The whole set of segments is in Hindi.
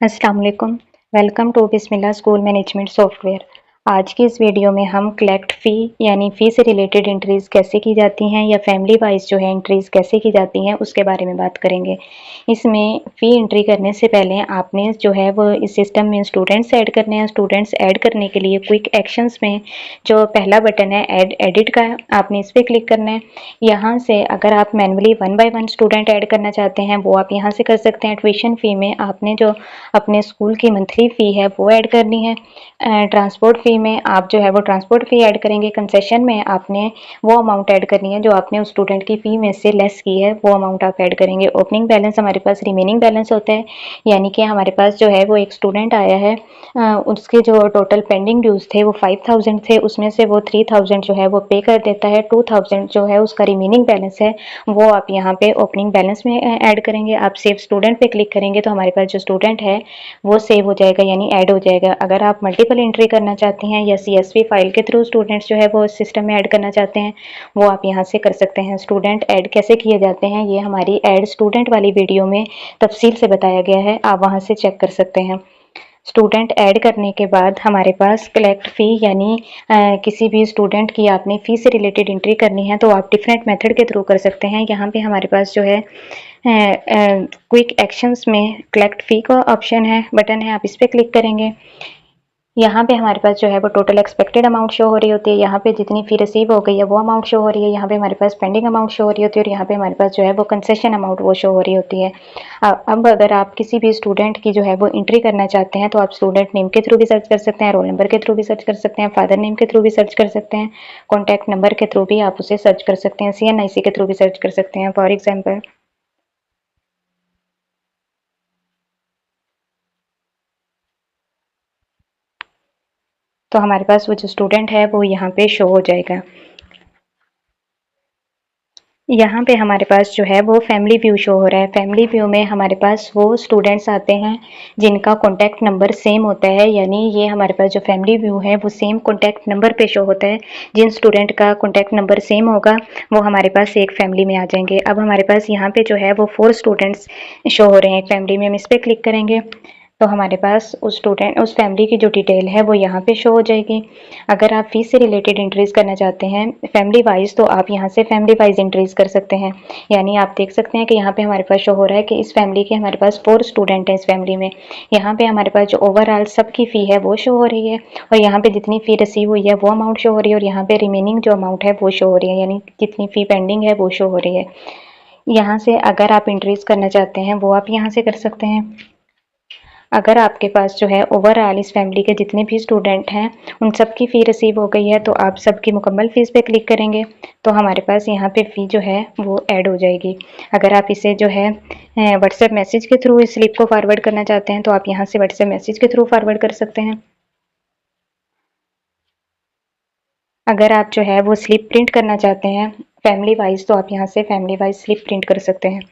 अस्सलाम वालेकुम। Welcome to Bismillah school management software. आज की इस वीडियो में हम कलेक्ट फ़ी यानी फ़ी से रिलेटेड एंट्रीज़ कैसे की जाती हैं या फैमिली वाइज़ जो है एंट्रीज़ कैसे की जाती हैं उसके बारे में बात करेंगे। इसमें फ़ी एंट्री करने से पहले आपने जो है वो इस सिस्टम में स्टूडेंट्स ऐड करने हैं। स्टूडेंट्स ऐड करने के लिए क्विक एक्शंस में जो पहला बटन है एडिट का, आपने इस पे क्लिक करना है। यहाँ से अगर आप मैनुअली 1 बाय 1 स्टूडेंट ऐड करना चाहते हैं वो आप यहाँ से कर सकते हैं। ट्यूशन फ़ी में आपने जो अपने स्कूल की मंथली फ़ी है वो ऐड करनी है। ट्रांसपोर्ट फ़ी में आप जो है वो ट्रांसपोर्ट फ़ी ऐड करेंगे। कंसेशन में आपने वो अमाउंट ऐड करनी है जो आपने उस स्टूडेंट की फ़ी में से लेस की है, वो अमाउंट आप ऐड करेंगे। ओपनिंग बैलेंस हमारे पास रिमेनिंग बैलेंस होता है, यानी कि हमारे पास जो है वो एक स्टूडेंट आया है, उसके जो टोटल पेंडिंग ड्यूज़ थे वो 5000 थे, उसमें से वो 3000 जो है वो पे कर देता है। 2000 जो है उसका रिमेनिंग बैलेंस है वो आप यहाँ पे ओपनिंग बैलेंस में ऐड करेंगे। आप सेव स्टूडेंट पे क्लिक करेंगे तो हमारे पास जो स्टूडेंट है वो सेव हो जाएगा यानी ऐड हो जाएगा। अगर आप मल्टीपल एंट्री करना चाहते हैं या CSV फाइल के थ्रू स्टूडेंट्स जो है वो सिस्टम में ऐड करना चाहते हैं वो आप यहाँ से कर सकते हैं। स्टूडेंट ऐड कैसे किए जाते हैं ये हमारी ऐड स्टूडेंट वाली वीडियो में तफसील से बताया गया है, आप वहाँ से चेक कर सकते हैं। स्टूडेंट ऐड करने के बाद हमारे पास कलेक्ट फ़ी यानी किसी भी स्टूडेंट की आपने फ़ी से रिलेटेड एंट्री करनी है तो आप डिफरेंट मेथड के थ्रू कर सकते हैं। यहाँ पे हमारे पास जो है क्विक एक्शंस में कलेक्ट फ़ी का ऑप्शन है, बटन है, आप इस पर क्लिक करेंगे। यहाँ पे हमारे पास जो है वो टोटल एक्सपेक्टेड अमाउंट शो हो रही होती है। यहाँ पे जितनी फ़ी रिसीव हो गई है वो अमाउंट शो हो रही है। यहाँ पे हमारे पास पेंडिंग अमाउंट शो हो रही होती है और यहाँ पे हमारे पास जो है वो कंसेशन अमाउंट वो शो हो रही होती है। अब अगर आप किसी भी स्टूडेंट की जो है वो एंट्री करना चाहते हैं तो आप स्टूडेंट नेम के थ्रू भी सर्च कर सकते हैं, रोल नंबर के थ्रू भी सर्च कर सकते हैं, फादर नेम के थ्रू भी सर्च कर सकते हैं, कॉन्टैक्ट नंबर के थ्रू भी आप उसे सर्च कर सकते हैं, CNIC के थ्रू भी सर्च कर सकते हैं। फॉर एग्जाम्पल तो हमारे पास वो जो स्टूडेंट है वो यहाँ पे शो हो जाएगा। यहाँ पे हमारे पास जो है वो फैमिली व्यू शो हो रहा है। फैमिली व्यू में हमारे पास वो स्टूडेंट्स आते हैं जिनका कॉन्टैक्ट नंबर सेम होता है, यानी ये हमारे पास जो फैमिली व्यू है वो सेम कॉन्टैक्ट नंबर पे शो होता है। जिन स्टूडेंट का कॉन्टैक्ट नंबर सेम होगा वो हमारे पास एक फैमिली में आ जाएंगे। अब हमारे पास यहाँ पे जो है वो 4 स्टूडेंट्स शो हो रहे हैं एक फैमिली में। हम इस पर क्लिक करेंगे तो हमारे पास उस फैमिली की जो डिटेल है वो यहाँ पे शो हो जाएगी। अगर आप फीस से रिलेटेड एंट्रीज करना चाहते हैं फैमिली वाइज तो आप यहाँ से फैमिली वाइज एंट्रीज कर सकते हैं। यानी आप देख सकते हैं कि यहाँ पे हमारे पास शो हो रहा है कि इस फैमिली के हमारे पास 4 स्टूडेंट हैं इस फैमिली में। यहाँ पे हमारे पास जो ओवरऑल सबकी फ़ी है वो शो हो रही है और यहाँ पे जितनी फ़ी रिसीव हुई है वो अमाउंट शो हो रही है और यहाँ पे रिमेनिंग जो अमाउंट है वो शो हो रही है, यानी जितनी फ़ी पेंडिंग है वो शो हो रही है। यहाँ से अगर आप एंट्रीज करना चाहते हैं वो आप यहाँ से कर सकते हैं। अगर आपके पास जो है ओवरऑल इस फैमिली के जितने भी स्टूडेंट हैं उन सब की फ़ी रिसीव हो गई है तो आप सबकी मुकम्मल फ़ीस पे क्लिक करेंगे तो हमारे पास यहाँ पे फ़ी जो है वो ऐड हो जाएगी। अगर आप इसे जो है व्हाट्सएप मैसेज के थ्रू इस स्लिप को फॉरवर्ड करना चाहते हैं तो आप यहाँ से व्हाट्सएप मैसेज के थ्रू फॉरवर्ड कर सकते हैं। अगर आप जो है वो स्लिप प्रिंट करना चाहते हैं फैमिली वाइज तो आप यहाँ से फैमिली वाइज स्लिप प्रिंट कर सकते हैं।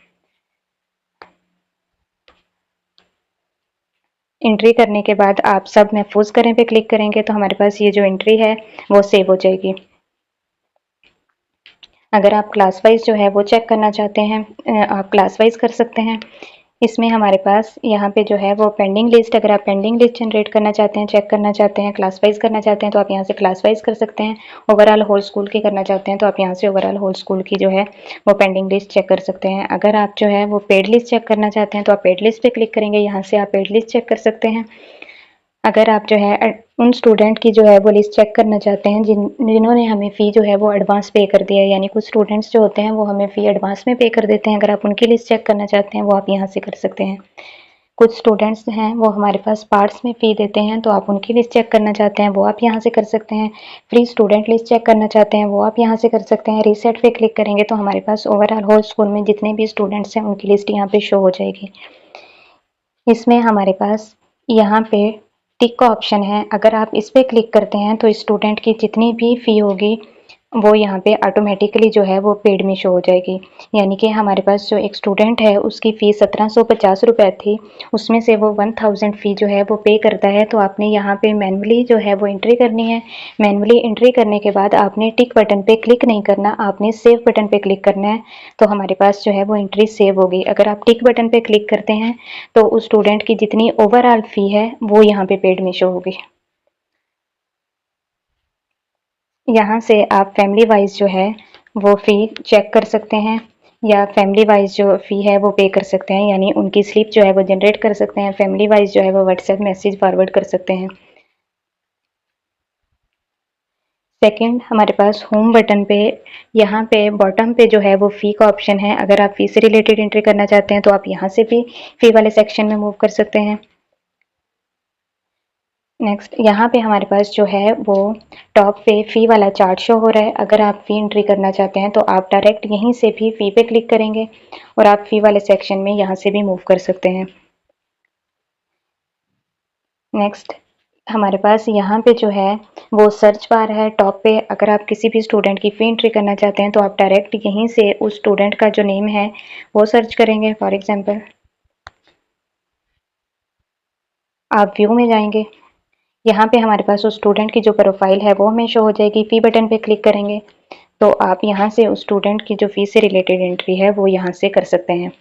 एंट्री करने के बाद आप सब महफूज करें पे क्लिक करेंगे तो हमारे पास ये जो एंट्री है वो सेव हो जाएगी। अगर आप क्लास वाइज जो है वो चेक करना चाहते हैं आप क्लास वाइज कर सकते हैं। इसमें हमारे पास यहाँ पे जो है वो पेंडिंग लिस्ट, अगर आप पेंडिंग लिस्ट जनरेट करना चाहते हैं, चेक करना चाहते हैं, क्लास वाइज करना चाहते हैं तो आप यहाँ से क्लास वाइज कर सकते हैं। ओवरऑल होल स्कूल की करना चाहते हैं तो आप यहाँ से ओवरऑल होल स्कूल की जो है वो पेंडिंग लिस्ट चेक कर सकते हैं। अगर आप जो है वो पेड लिस्ट चेक करना चाहते हैं तो आप पेड लिस्ट पे क्लिक करेंगे, यहाँ से आप पेड लिस्ट चेक कर सकते हैं। अगर आप जो है उन स्टूडेंट की जो है वो लिस्ट चेक करना चाहते हैं जिन्होंने हमें फ़ी जो है वो एडवांस पे कर दिया है, यानी कुछ स्टूडेंट्स जो होते हैं वो हमें फ़ी एडवांस में पे कर देते हैं, अगर आप उनकी लिस्ट चेक करना चाहते हैं वो आप यहाँ से कर सकते हैं। कुछ स्टूडेंट्स हैं वो हमारे पास पार्ट्स में फ़ी देते हैं तो आप उनकी लिस्ट चेक करना चाहते हैं वो आप यहाँ से कर सकते हैं। फ्री स्टूडेंट लिस्ट चेक करना चाहते हैं वो आप यहाँ से कर सकते हैं। रीसेट पे क्लिक करेंगे तो हमारे पास ओवरऑल होल स्कूल में जितने भी स्टूडेंट्स हैं उनकी लिस्ट यहाँ पे शो हो जाएगी। इसमें हमारे पास यहाँ पे टिक का ऑप्शन है, अगर आप इस पे क्लिक करते हैं तो स्टूडेंट की जितनी भी फ़ी होगी वो यहाँ पे ऑटोमेटिकली जो है वो पेड में शो हो जाएगी। यानी कि हमारे पास जो एक स्टूडेंट है उसकी फ़ीस 1750 रुपये थी, उसमें से वो 1000 फ़ी जो है वो पे करता है। तो आपने यहाँ पे मैनुअली जो है वो एंट्री करनी है। मैनुअली एंट्री करने के बाद आपने टिक बटन पे क्लिक नहीं करना, आपने सेव बटन पे क्लिक करना है। तो हमारे पास जो है वो एंट्री सेव होगी। अगर आप टिक बटन पे क्लिक करते हैं तो उस स्टूडेंट की जितनी ओवरऑल फ़ी है वो यहाँ पे पेड में शो होगी। यहाँ से आप फैमिली वाइज जो है वो फ़ी चेक कर सकते हैं या फैमिली वाइज जो फ़ी है वो पे कर सकते हैं, यानी उनकी स्लिप जो है वो जनरेट कर सकते हैं। फैमिली वाइज जो है वो व्हाट्सएप मैसेज फॉरवर्ड कर सकते हैं। सेकंड, हमारे पास होम बटन पे यहाँ पे बॉटम पे जो है वो फ़ी का ऑप्शन है। अगर आप फ़ी से रिलेटेड एंट्री करना चाहते हैं तो आप यहाँ से भी फ़ी वाले सेक्शन में मूव कर सकते हैं। नेक्स्ट, यहाँ पे हमारे पास जो है वो टॉप पे फ़ी वाला चार्ट शो हो रहा है। अगर आप फ़ी एंट्री करना चाहते हैं तो आप डायरेक्ट यहीं से भी फ़ी पे क्लिक करेंगे और आप फ़ी वाले सेक्शन में यहाँ से भी मूव कर सकते हैं। नेक्स्ट, हमारे पास यहाँ पे जो है वो सर्च बार है टॉप पे। अगर आप किसी भी स्टूडेंट की फ़ी एंट्री करना चाहते हैं तो आप डायरेक्ट यहीं से उस स्टूडेंट का जो नेम है वो सर्च करेंगे। फॉर एग्जांपल आप व्यू में जाएंगे, यहाँ पे हमारे पास उस स्टूडेंट की जो प्रोफाइल है वो हमें शो हो जाएगी। फ़ी बटन पे क्लिक करेंगे तो आप यहाँ से उस स्टूडेंट की जो फ़ीस से रिलेटेड एंट्री है वो यहाँ से कर सकते हैं।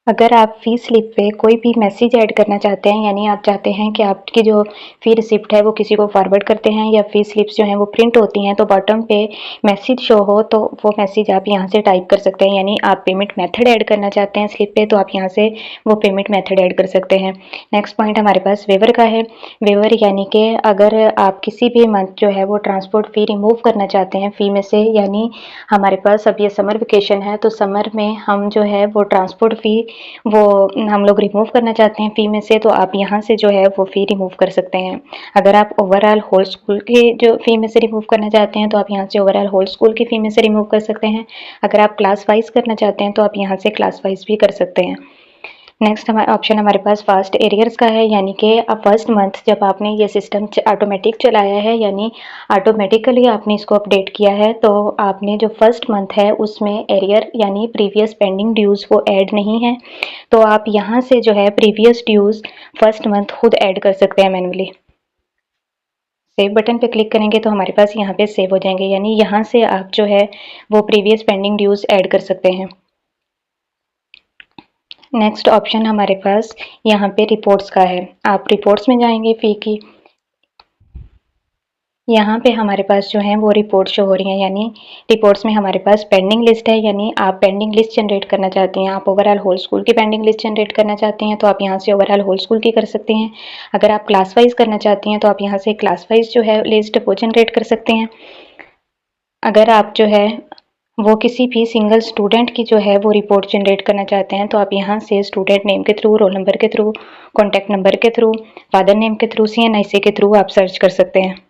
अगर आप फ़ी स्लिप पे कोई भी मैसेज ऐड करना चाहते हैं, यानी आप चाहते हैं कि आपकी जो फ़ी रिसिप्ट है वो किसी को फॉरवर्ड करते हैं या फ़ी स्लिप्स जो हैं वो प्रिंट होती हैं तो बॉटम पे मैसेज शो हो तो वो मैसेज आप यहाँ से टाइप कर सकते हैं। यानी आप पेमेंट मेथड ऐड करना चाहते हैं स्लिप पे तो आप यहाँ से वो पेमेंट मेथड ऐड कर सकते हैं। नेक्स्ट पॉइंट हमारे पास वेवर का है। वेवर यानी कि अगर आप किसी भी मंथ जो है वो ट्रांसपोर्ट फ़ी रिमूव करना चाहते हैं फ़ी में से, यानी हमारे पास अब ये समर वेकेशन है तो समर में हम जो है वो ट्रांसपोर्ट फ़ी वो हम लोग रिमूव करना चाहते हैं फ़ी में से, तो आप यहाँ से जो है वो फ़ी रिमूव कर सकते हैं। अगर आप ओवरऑल होल स्कूल की जो फ़ी में से रिमूव करना चाहते हैं तो आप यहाँ से ओवरऑल होल स्कूल की फ़ी में से रिमूव कर सकते हैं। अगर आप क्लास वाइज करना चाहते हैं तो आप यहाँ से क्लास वाइज भी कर सकते हैं। नेक्स्ट हमारा ऑप्शन हमारे पास फास्ट एरियर्स का है, यानी कि अब फर्स्ट मंथ जब आपने ये सिस्टम ऑटोमेटिक चलाया है, यानी ऑटोमेटिकली आपने इसको अपडेट किया है तो आपने जो फर्स्ट मंथ है उसमें एरियर यानी प्रीवियस पेंडिंग ड्यूज़ वो ऐड नहीं है। तो आप यहाँ से जो है प्रीवियस ड्यूज़ फर्स्ट मंथ खुद ऐड कर सकते हैं मैनुअली। सेव बटन पे क्लिक करेंगे तो हमारे पास यहाँ पे सेव हो जाएंगे, यानी यहाँ से आप जो है वो प्रीवियस पेंडिंग ड्यूज़ ऐड कर सकते हैं। नेक्स्ट ऑप्शन हमारे पास यहाँ पे रिपोर्ट्स का है। आप रिपोर्ट्स में जाएंगे फ़ी की, यहाँ पे हमारे पास जो है वो रिपोर्ट शो हो रही हैं, यानी रिपोर्ट्स में हमारे पास पेंडिंग लिस्ट है। यानी आप पेंडिंग लिस्ट जनरेट करना चाहते हैं, आप ओवरऑल होल स्कूल की पेंडिंग लिस्ट जनरेट करना चाहते हैं तो आप यहाँ से ओवरऑल होल स्कूल की कर सकते हैं। अगर आप क्लास वाइज करना चाहते हैं तो आप यहाँ से क्लास वाइज जो है लिस्ट वो जनरेट कर सकते हैं। अगर आप जो है वो किसी भी सिंगल स्टूडेंट की जो है वो रिपोर्ट जनरेट करना चाहते हैं तो आप यहाँ से स्टूडेंट नेम के थ्रू, रोल नंबर के थ्रू, कॉन्टैक्ट नंबर के थ्रू, फादर नेम के थ्रू, CNIC के थ्रू आप सर्च कर सकते हैं।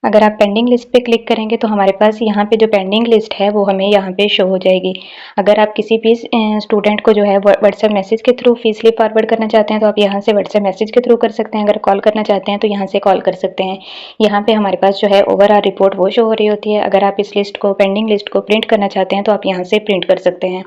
अगर आप पेंडिंग लिस्ट पे क्लिक करेंगे तो हमारे पास यहाँ पे जो पेंडिंग लिस्ट है वो हमें यहाँ पे शो हो जाएगी। अगर आप किसी भी स्टूडेंट को जो है व्हाट्सएप मैसेज के थ्रू फीस स्लिप फॉरवर्ड करना चाहते हैं तो आप यहाँ से व्हाट्सएप मैसेज के थ्रू कर सकते हैं। अगर कॉल करना चाहते हैं तो यहाँ से कॉल कर सकते हैं। यहाँ पे हमारे पास जो है ओवरऑल रिपोर्ट वो शो हो रही होती है। अगर आप इस लिस्ट को, पेंडिंग लिस्ट को प्रिंट करना चाहते हैं तो आप यहाँ से प्रिंट कर सकते हैं।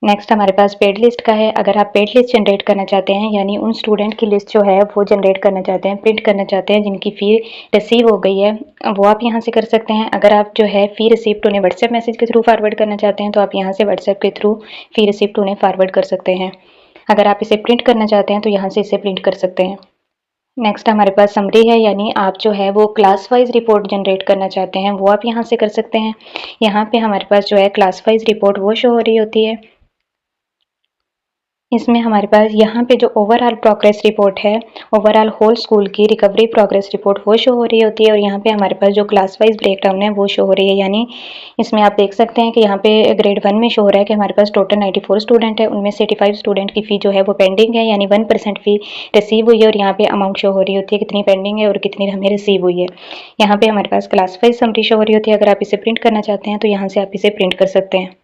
नेक्स्ट हमारे पास पेड लिस्ट का है। अगर आप पेड लिस्ट जनरेट करना चाहते हैं, यानी उन स्टूडेंट की लिस्ट जो है वो जनरेट करना चाहते हैं, प्रिंट करना चाहते हैं जिनकी फ़ी रिसीव हो गई है, वो आप यहाँ से कर सकते हैं। अगर आप जो है फ़ी रिसिप्ट उन्हें व्हाट्सएप मैसेज के थ्रू फॉरवर्ड करना चाहते हैं तो आप यहाँ से व्हाट्सएप के थ्रू फ़ी रिसिप्ट उन्हें फॉरवर्ड कर सकते हैं। अगर आप इसे प्रिंट करना चाहते हैं तो यहाँ से इसे प्रिंट कर सकते हैं। नेक्स्ट हमारे पास समरी है, यानी आप जो है वो क्लास वाइज रिपोर्ट जनरेट करना चाहते हैं वो आप यहाँ से कर सकते हैं। यहाँ पे हमारे पास जो है क्लास वाइज रिपोर्ट वो शो हो रही होती है। इसमें हमारे पास यहाँ पे जो ओवरऑल प्रोग्रेस रिपोर्ट है, ओवरऑल होल स्कूल की रिकवरी प्रोग्रेस रिपोर्ट वो शो हो रही होती है और यहाँ पे हमारे पास जो क्लास वाइज ब्रेकडाउन है वो शो हो रही है। यानी इसमें आप देख सकते हैं कि यहाँ पे ग्रेड 1 में शो हो रहा है कि हमारे पास टोटल 94 स्टूडेंट है, उनमें से 85 स्टूडेंट की फ़ी जो है वो पेंडिंग है, यानी 1% फ़ी रिसीव हुई है और यहाँ पे अमाउंट शो हो रही होती है कितनी पेंडिंग है और कितनी हमें रिसीव हुई है। यहाँ पे हमारे पास क्लास वाइज समरी शो हो रही होती है। अगर आप इसे प्रिंट करना चाहते हैं तो यहाँ से आप इसे प्रिंट कर सकते हैं।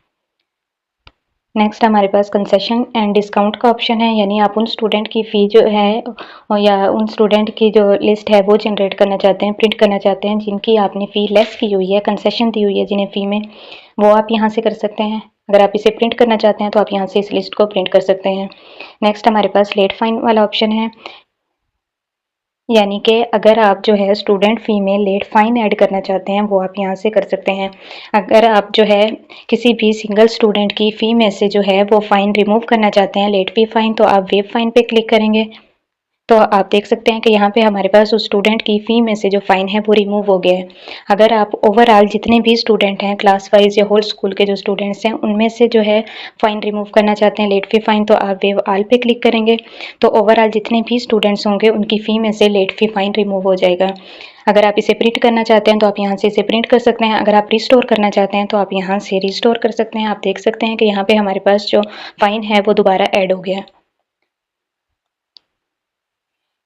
नेक्स्ट हमारे पास कंसेशन एंड डिस्काउंट का ऑप्शन है, यानी आप उन स्टूडेंट की फ़ी जो है या उन स्टूडेंट की जो लिस्ट है वो जनरेट करना चाहते हैं, प्रिंट करना चाहते हैं जिनकी आपने फ़ी लेस की हुई है, कंसेशन दी हुई है जिन्हें फ़ी में, वो आप यहाँ से कर सकते हैं। अगर आप इसे प्रिंट करना चाहते हैं तो आप यहाँ से इस लिस्ट को प्रिंट कर सकते हैं। नेक्स्ट हमारे पास लेट फाइन वाला ऑप्शन है, यानी कि अगर आप जो है स्टूडेंट फ़ी में लेट फ़ाइन ऐड करना चाहते हैं वो आप यहाँ से कर सकते हैं। अगर आप जो है किसी भी सिंगल स्टूडेंट की फ़ी में से जो है वो फ़ाइन रिमूव करना चाहते हैं, लेट फ़ी फ़ाइन, तो आप वेव फ़ाइन पे क्लिक करेंगे। तो आप देख सकते हैं कि यहाँ पे हमारे पास उस स्टूडेंट की फ़ी में से जो फ़ाइन है वो रिमूव हो गया है। अगर आप ओवरऑल जितने भी स्टूडेंट हैं क्लास वाइज या होल स्कूल के जो स्टूडेंट्स हैं उनमें से जो है फ़ाइन रिमूव करना चाहते हैं लेट फ़ी फ़ाइन, तो आप वेव ऑल पे क्लिक करेंगे तो ओवरऑल जितने भी स्टूडेंट्स होंगे उनकी फ़ी में से लेट फ़ी फ़ाइन रिमूव हो जाएगा। अगर आप इसे प्रिंट करना चाहते हैं तो आप यहाँ से इसे प्रिंट कर सकते हैं। अगर आप रिस्टोर करना चाहते हैं तो आप यहाँ से रिस्टोर कर सकते हैं। आप देख सकते हैं कि यहाँ पे हमारे पास जो फ़ाइन है वो दोबारा ऐड हो गया है।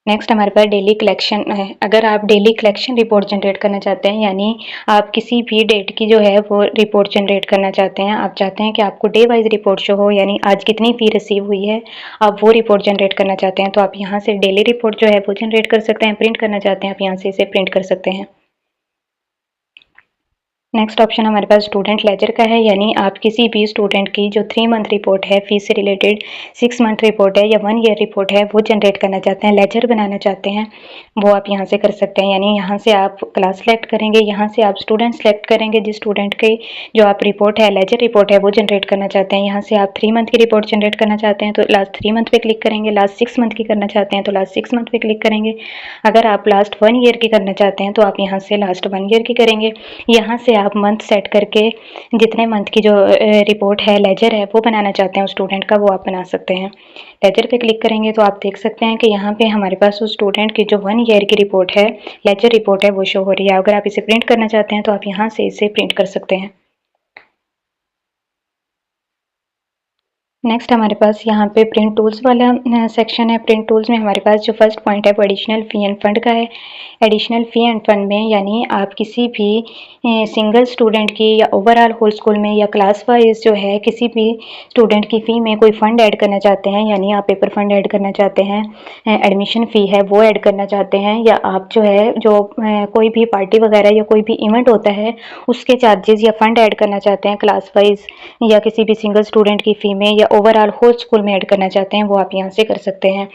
नेक्स्ट हमारे पास डेली कलेक्शन है। अगर आप डेली कलेक्शन रिपोर्ट जनरेट करना चाहते हैं, यानी आप किसी भी डेट की जो है वो रिपोर्ट जनरेट करना चाहते हैं, आप चाहते हैं कि आपको डे वाइज रिपोर्ट शो हो, यानी आज कितनी फ़ी रिसीव हुई है, आप वो रिपोर्ट जनरेट करना चाहते हैं तो आप यहाँ से डेली रिपोर्ट जो है वो जनरेट कर सकते हैं। प्रिंट करना चाहते हैं आप यहाँ से इसे प्रिंट कर सकते हैं। नेक्स्ट ऑप्शन हमारे पास स्टूडेंट लेजर का है, यानी आप किसी भी स्टूडेंट की जो 3 मंथ रिपोर्ट है, फीस से रिलेटेड 6 मंथ रिपोर्ट है या 1 ईयर रिपोर्ट है वो जनरेट करना चाहते हैं, लेजर बनाना चाहते हैं, वो आप यहाँ से कर सकते हैं। यानी यहाँ से आप क्लास सेलेक्ट करेंगे, यहाँ से आप स्टूडेंट सेलेक्ट करेंगे जिस स्टूडेंट की जो आप रिपोर्ट है, लेजर रिपोर्ट है वो जनरेट करना चाहते हैं। यहाँ से आप 3 मंथ की रिपोर्ट जनरेट करना चाहते हैं तो लास्ट 3 मंथ पे क्लिक करेंगे, लास्ट 6 मंथ की करना चाहते हैं तो लास्ट 6 मंथ पे क्लिक करेंगे। अगर आप लास्ट 1 ईयर की करना चाहते हैं तो आप यहाँ से लास्ट 1 ईयर की करेंगे। यहाँ से आप मंथ सेट करके जितने मंथ की जो रिपोर्ट है, लेजर है वो बनाना चाहते हैं उस स्टूडेंट का, वो आप बना सकते हैं। लेजर पे क्लिक करेंगे तो आप देख सकते हैं कि यहाँ पे हमारे पास उस स्टूडेंट की जो 1 ईयर की रिपोर्ट है, लेजर रिपोर्ट है, वो शो हो रही है। अगर आप इसे प्रिंट करना चाहते हैं तो आप यहाँ से इसे प्रिंट कर सकते हैं। नेक्स्ट हमारे पास यहाँ पे प्रिंट टूल्स वाला सेक्शन है। प्रिंट टूल्स में हमारे पास जो फर्स्ट पॉइंट है वो एडिशनल फ़ी एंड फंड का है। एडिशनल फ़ी एंड फंड में यानी आप किसी भी सिंगल स्टूडेंट की या ओवरऑल होल स्कूल में या क्लास वाइज जो है किसी भी स्टूडेंट की फ़ी में कोई फ़ंड ऐड करना चाहते हैं, यानी आप पेपर फंड ऐड करना चाहते हैं, एडमिशन फ़ी है वो ऐड करना चाहते हैं, या आप जो है कोई भी पार्टी वगैरह या कोई भी इवेंट होता है उसके चार्जेस या फंड ऐड करना चाहते हैं क्लास वाइज या किसी भी सिंगल स्टूडेंट की फ़ी में या ओवरऑल होल स्कूल में ऐड करना चाहते हैं, वो आप यहाँ से कर सकते हैं।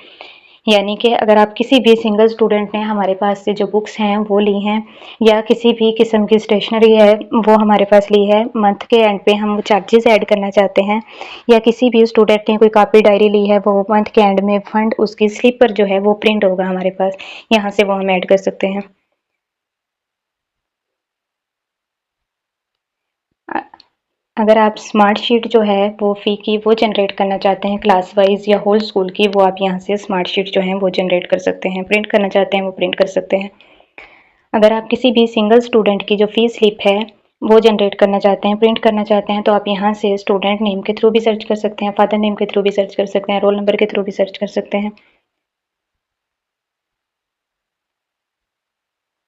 यानी कि अगर आप किसी भी सिंगल स्टूडेंट ने हमारे पास से जो बुक्स हैं वो ली हैं या किसी भी किस्म की स्टेशनरी है वो हमारे पास ली है, मंथ के एंड पे हम वो चार्जेस ऐड करना चाहते हैं, या किसी भी स्टूडेंट ने कोई कॉपी डायरी ली है वो मंथ के एंड में फंड उसकी स्लिप पर जो है वो प्रिंट होगा हमारे पास, यहाँ से वो हम ऐड कर सकते हैं। अगर आप स्मार्ट शीट जो है वो फ़ी की वो जनरेट करना चाहते हैं क्लास वाइज या होल स्कूल की, वो आप यहाँ से स्मार्ट शीट जो है वो जनरेट कर सकते हैं। प्रिंट करना चाहते हैं वो प्रिंट कर सकते हैं। अगर आप किसी भी सिंगल स्टूडेंट की जो फ़ी स्लिप है वो जनरेट करना चाहते हैं, प्रिंट करना चाहते हैं, तो आप यहाँ से स्टूडेंट नेम के थ्रू भी सर्च कर सकते हैं, फादर नेम के थ्रू भी सर्च कर सकते हैं, रोल नंबर के थ्रू भी सर्च कर सकते हैं।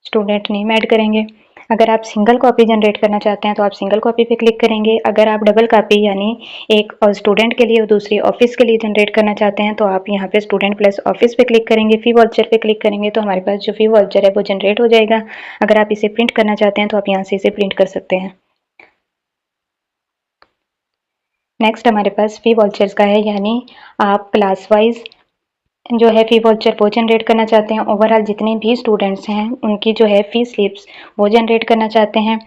स्टूडेंट नेम ऐड करेंगे। अगर आप सिंगल कॉपी जनरेट करना चाहते हैं तो आप सिंगल कॉपी पे क्लिक करेंगे। अगर आप डबल कॉपी यानी एक और स्टूडेंट के लिए और दूसरी ऑफिस के लिए जनरेट करना चाहते हैं तो आप यहाँ पे स्टूडेंट प्लस ऑफिस पे क्लिक करेंगे, फी वाउचर पे क्लिक करेंगे तो हमारे पास जो फी वाउचर है वो जनरेट हो जाएगा। अगर आप इसे प्रिंट करना चाहते हैं तो आप यहाँ से इसे प्रिंट कर सकते हैं। नेक्स्ट हमारे पास फी वाउचर्स का है, यानी आप क्लास वाइज जो है फ़ी वाउचर वो जनरेट करना चाहते हैं, ओवरऑल जितने भी स्टूडेंट्स हैं उनकी जो है फ़ी स्लिप्स वो जनरेट करना चाहते हैं,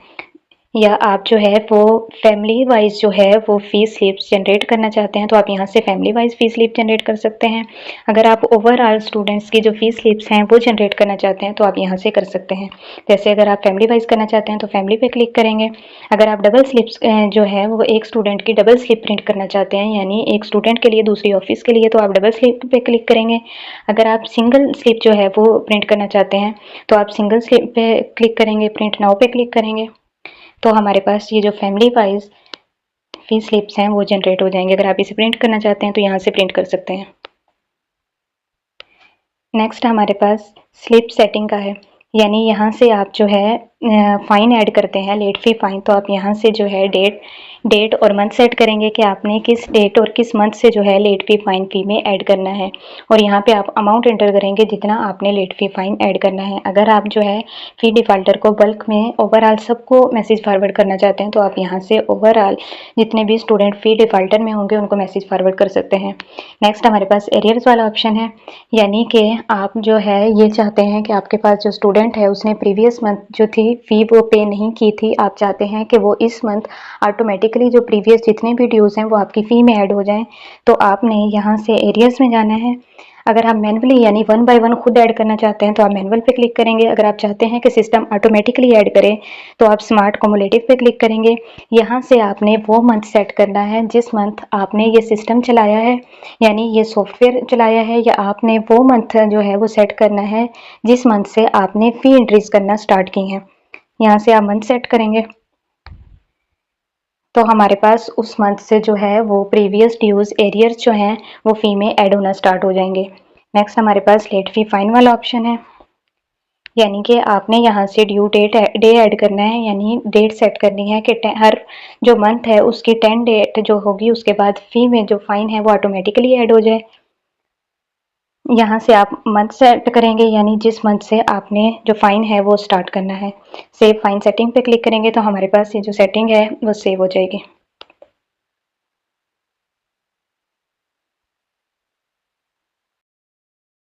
या आप जो है वो फैमिली वाइज जो है वो फ़ी स्लिप्स जनरेट करना चाहते हैं तो आप यहाँ से फैमिली वाइज फ़ी स्लिप जनरेट कर सकते हैं। अगर आप ओवरऑल स्टूडेंट्स की जो फ़ी स्लिप्स हैं वो जनरेट करना चाहते हैं तो आप यहाँ से कर सकते हैं। जैसे अगर आप फैमिली वाइज करना चाहते हैं तो फैमिली पे क्लिक करेंगे। अगर आप डबल स्लिप्स जो है वो एक स्टूडेंट की डबल स्लिप प्रिंट करना चाहते हैं, यानी एक स्टूडेंट के लिए दूसरी ऑफिस के लिए, तो आप डबल स्लिप पे क्लिक करेंगे। अगर आप सिंगल स्लिप जो है वो प्रिंट करना चाहते हैं तो आप सिंगल स्लिप पे क्लिक करेंगे, प्रिंट नाउ पे क्लिक करेंगे तो हमारे पास ये जो फैमिली वाइज फी स्लिप्स हैं वो जनरेट हो जाएंगे। अगर आप इसे प्रिंट करना चाहते हैं तो यहाँ से प्रिंट कर सकते हैं। नेक्स्ट हमारे पास स्लिप सेटिंग का है, यानी यहाँ से आप जो है फ़ाइन ऐड करते हैं, लेट फ़ी फ़ाइन, तो आप यहाँ से जो है डेट डेट और मंथ सेट करेंगे कि आपने किस डेट और किस मंथ से जो है लेट फी फाइन फी में ऐड करना है, और यहाँ पे आप अमाउंट एंटर करेंगे जितना आपने लेट फी फाइन ऐड करना है। अगर आप जो है फी डिफाल्टर को बल्क में ओवरऑल सबको मैसेज फॉरवर्ड करना चाहते हैं तो आप यहाँ से ओवरऑल जितने भी स्टूडेंट फी डिफाल्टर में होंगे उनको मैसेज फॉरवर्ड कर सकते हैं। नेक्स्ट हमारे पास एरियर्स वाला ऑप्शन है, यानी कि आप जो है ये चाहते हैं कि आपके पास जो स्टूडेंट है उसने प्रीवियस मंथ जो थी फ़ी वो पे नहीं की थी, आप चाहते हैं कि वो इस मंथ ऑटोमेटिकली जो प्रीवियस जितने भी ड्यूज़ हैं वो आपकी फ़ी में ऐड हो जाएं। तो आपने यहाँ से एरियर्स में जाना है। अगर आप मैनुअली यानी 1 बाय 1 खुद ऐड करना चाहते हैं तो आप मैनुअल पे क्लिक करेंगे। अगर आप चाहते हैं कि सिस्टम ऑटोमेटिकली ऐड करे तो आप स्मार्ट कम्युलेटिव पे क्लिक करेंगे। यहाँ से आपने वो मंथ सेट करना है जिस मंथ आपने ये सिस्टम चलाया है, यानी ये सॉफ्टवेयर चलाया है, या आपने वो मंथ जो है वो सेट करना है जिस मंथ से आपने फ़ी इंक्रीज करना स्टार्ट की है। यहाँ से आप मंथ सेट करेंगे तो हमारे पास उस मंथ से जो है वो प्रीवियस ड्यूज़ एरियर्स जो हैं वो फ़ी में ऐड होना स्टार्ट हो जाएंगे। नेक्स्ट हमारे पास लेट फ़ी फाइन वाला ऑप्शन है, यानी कि आपने यहाँ से ड्यू डेट डे ऐड करना है, यानी डेट सेट करनी है कि हर जो मंथ है उसकी 10 डेट जो होगी उसके बाद फ़ी में जो फ़ाइन है वो ऑटोमेटिकली ऐड हो जाए। यहाँ से आप मंथ सेट करेंगे, यानी जिस मंथ से आपने जो फ़ाइन है वो स्टार्ट करना है। सेव फाइन सेटिंग पे क्लिक करेंगे तो हमारे पास ये जो सेटिंग है वो सेव हो जाएगी।